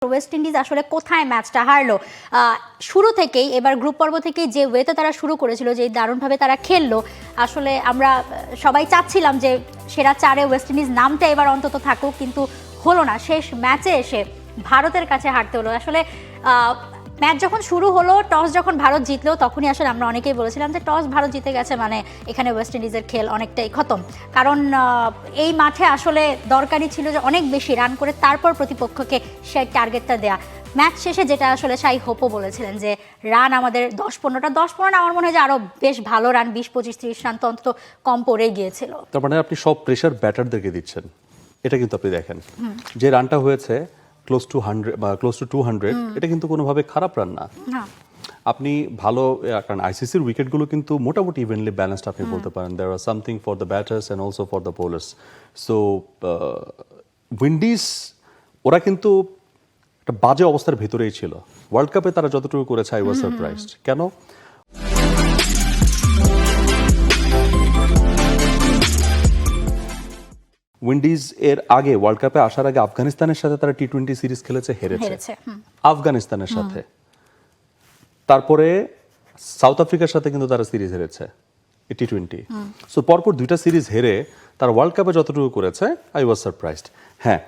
West Indies আসলে কোথায় ম্যাচটা হারলো শুরু থেকেই এবার গ্রুপ পর্ব থেকেই যে ওয়েতে তারা শুরু করেছিল, যে দারুণভাবে তারা খেললো, আসলে আমরা সবাই চাচ্ছিলাম যে সেরা চারে ওয়েস্ট ইন্ডিজ নামটা এবার অন্তত থাকুক, কিন্তু হলো না। শেষ ম্যাচে এসে ভারতের কাছে হারতে হলো। আসলে ম্যাচ যখন শুরু হলো, টস যখন ভারত জিতলো, তখনই আসলে আমরা অনেকেই বলেছিলাম যে টস ভারত জিতে গেছে মানে এখানে ওয়েস্ট ইন্ডিজের খেল অনেকটাই খতম। কারণ এই মাঠে আসলে দরকারই ছিল যে অনেক বেশি রান করে তারপর প্রতিপক্ষকে সেই টার্গেটটা দেয়া। ম্যাচ শেষে যেটা আসলে শাই হোপও বলেছিলেন যে রান আমাদের 10-15 আমার মনে হয় যে আরও বেশ ভালো রান, 20-25-30 রান তো অন্তত কম পড়ে গিয়েছিল। তার মানে আপনি সব প্রেশার ব্যাটারদেরকে দিচ্ছেন, এটা কিন্তু আপনি দেখেন যে রানটা হয়েছে ক্লোজ টু 100 বা ক্লোজ টু 200, এটা কিন্তু কোনোভাবে খারাপ রান না। আপনি ভালো, কারণ আইসিসির উইকেটগুলো কিন্তু মোটামুটি ইভেনলি ব্যালেন্সড আপনি বলতে পারেন। There are something for the batters and also for the bowlers. So Windies ওরা কিন্তু একটা বাজে অবস্থার ভেতরেই ছিল। ওয়ার্ল্ড কাপে তারা যতটুকু করেছে আই ওয়াজ সারপ্রাইজড। কেন? উইন্ডিজ এর আগে ওয়ার্ল্ড কাপে আসার আগে আফগানিস্তানের সাথে তারা টি-20 সিরিজ খেলেছে, হেরেছে আফগানিস্তানের সাথে। তারপরে সাউথ আফ্রিকার সাথে কিন্তু তারা সিরিজ হেরেছে টি-20। সো পরপর দুইটা সিরিজ হেরে তারা ওয়ার্ল্ড কাপে যতটুকু করেছে আই ওয়াজ সারপ্রাইজড। হ্যাঁ,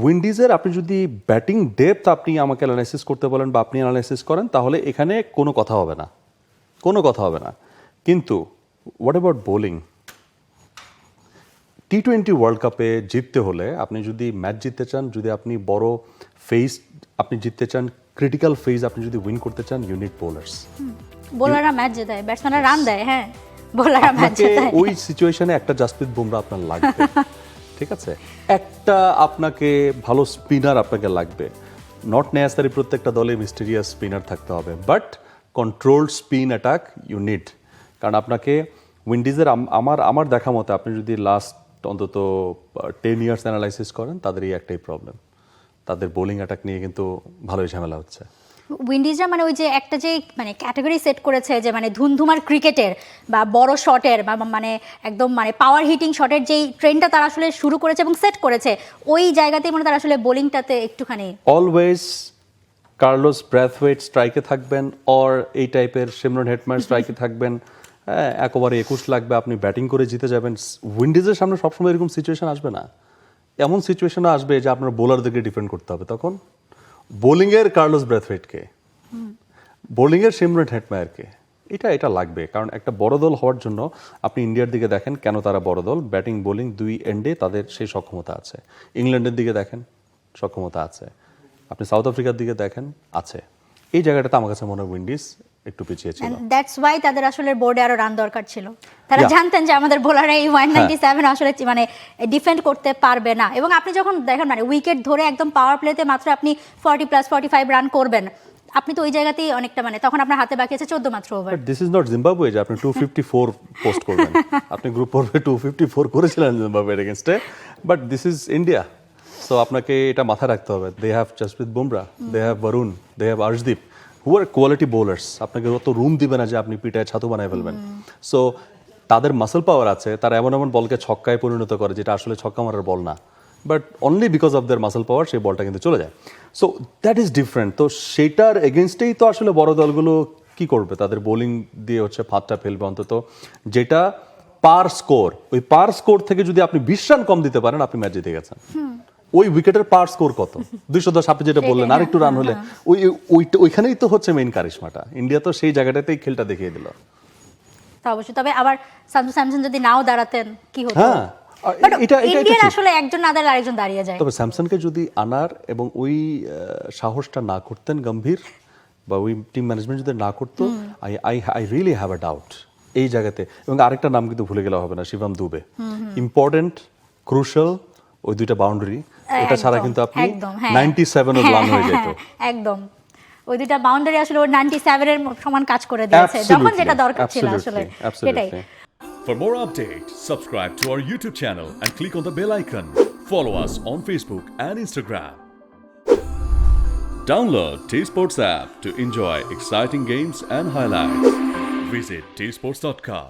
উইন্ডিজের আপনি যদি ব্যাটিং ডেপথ আপনি আমাকে অ্যানালাইসিস করতে বলেন বা আপনি অ্যানালাইসিস করেন, তাহলে এখানে কোনো কথা হবে না, কোনো কথা হবে না। কিন্তু হোয়াট অ্যাবাউট বোলিং? টি-20 ওয়ার্ল্ড কাপে জিততে হলে আপনি যদি ম্যাচ জিততে চান, যদি আপনি বড় ফেজ আপনি জিততে চান, ক্রিটিক্যাল ফেজ আপনি যদি উইন করতে চান, ইউ নিড বোলার্স। বোলাররা ম্যাচ জেতায়, ব্যাটসম্যানরা রান দেয়। হ্যাঁ, বোলাররা ম্যাচ জেতায়। ওই সিচুয়েশনে একটা জাসপ্রীত বুমরা আপনার লাগবে, ঠিক আছে? একটা আপনাকে ভালো স্পিনার আপনাকে লাগবে। নট নেসারি প্রত্যেকটা দলে মিস্টেরিয়াস স্পিনার থাকতে হবে, but controlled spin attack you need. কারণ আপনাকে উইন্ডিজের আমার দেখা মতে আপনি যদি লাস্ট অন্তত 10 ইয়ার্স অ্যানালাইসিস করেন, তাদের এই একটাই প্রবলেম, তাদের বোলিং অ্যাটাক নিয়ে কিন্তু ভালোই ঝামেলা হচ্ছে। উইন্ডিজরা মানে ওই যে একটা যে মানে ক্যাটাগরি সেট করেছে যে মানে ধুমধুমার ক্রিকেটের বা বড় শটের বা মানে একদম মানে পাওয়ার হিটিং শটের যেই ট্রেন্ডটা তারা আসলে শুরু করেছে এবং সেট করেছে, ওই জায়গাতেই মানে তারা আসলে বোলিংটাতে একটুখানি অলওয়েজ কার্লোস ব্র্যাথওয়েট স্ট্রাইকে থাকবেন, অর এই টাইপের সিমরন হেটমায়ার স্ট্রাইকে থাকবেন। হ্যাঁ, একবারে 21 লাগবে, আপনি ব্যাটিং করে জিতে যাবেন। উইন্ডিজের সামনে সবসময় এরকম সিচুয়েশন আসবে না। এমন সিচুয়েশনও আসবে যে আপনার বোলারদেরকে ডিফেন্ড করতে হবে। তখন বোলিংয়ের কার্লোস ব্র্যাথওয়েটকে, বোলিংয়ের সিমরন হেটমায়ারকে, এটা লাগবে। কারণ একটা বড় দল হওয়ার জন্য আপনি ইন্ডিয়ার দিকে দেখেন, কেন তারা বড় দল, ব্যাটিং বোলিং দুই এন্ডে তাদের সেই সক্ষমতা আছে। ইংল্যান্ডের দিকে দেখেন, সক্ষমতা আছে। আপনি সাউথ আফ্রিকার দিকে দেখেন, আছে। এই জায়গাটাতে আমার কাছে মনে হয় উইন্ডিজ একটু পিছিয়ে ছিল। দ্যাটস ওয়াই তাদের আসলে বোর্ডে আরো রান দরকার ছিল। তারা জানতেন যে আমাদের বোলাররা এই 197 আসলে মানে ডিফেন্ড করতে পারবে না। এবং আপনি যখন দেখেন মানে উইকেট ধরে একদম পাওয়ার প্লেতে মাত্র আপনি 40+45 রান করবেন, আপনি তো ওই জায়গাতেই অনেকটা মানে তখন আপনার হাতে বাকি আছে 14 মাত্র over. This is not Zimbabwe যে আপনি 254 পোস্ট করবেন। আপনি গ্রুপ পর্বে 254 করেছিলেন জিম্বাবুয়ের এগেইনস্টে, but this is India. So আপনাকে এটা মাথায় রাখতে হবে। They have Jasprit Bumrah, they have Varun, they have Arshdeep, who are quality bowlers. আপনাকে অত রুম দিবে না যে আপনি পিটায় ছাতু বানায় ফেলবেন। সো তাদের মাসল পাওয়ার আছে, তারা এমন এমন বলকে ছক্কায় পরিণত করে যেটা আসলে ছক্কা মারার বল না, but only because of their muscle পাওয়ার সেই বলটা কিন্তু চলে যায়। So that is different. তো সেটার এগেনস্টেই তো আসলে বড় দলগুলো কি করবে, তাদের বোলিং দিয়ে হচ্ছে ফাঁদটা ফেলবে অন্তত, যেটা পার স্কোর। ওই পার স্কোর থেকে যদি আপনি 20 রান কম দিতে পারেন, আপনি ম্যাচ জিতে গেছেন। ওই উইকেটের পার স্কোর কত? 210। আপনি যেটা বললেন আর একটু রান হলে ওইখানেই তো হচ্ছে মেইন কারিশমাটা। ইন্ডিয়া তো সেই জায়গাটাতেই খেলটা দেখিয়ে দিল। তা অবশ্যই। তবে আবার সামসু স্যামসন যদি নাও দাঁড়াতেন কি হতো? হ্যাঁ, ইন্ডিয়ার আসলে একজন না দাঁড়ালে আরেকজন দাঁড়িয়ে যায়। তবে স্যামসনকে যদি আনার এবং ওই সাহসটা না করতেন গম্ভীর, বা ওই টিম ম্যানেজমেন্ট যদি না করতো, I really have a doubt এই জায়গাতে। এবং আরেকটা নাম কিন্তু ভুলে গেলে হবে না, শিবম দুবে। ইম্পর্টেন্ট, ক্রুশাল ওই দুইটা বাউন্ডারি, এটা ছাড়া কিন্তু আপনি 97 রান হয়ে যেত। একদম, ওই দুইটা বাউন্ডারি আসলে ওর 97 এর সমান কাজ করে দিয়েছে যখন যেটা দরকার ছিল আসলে সেটাই। For more updates, subscribe to our YouTube channel and click on the bell icon. Follow us on Facebook and Instagram. Download T-Sports app to enjoy exciting games and highlights. Visit tsports.com.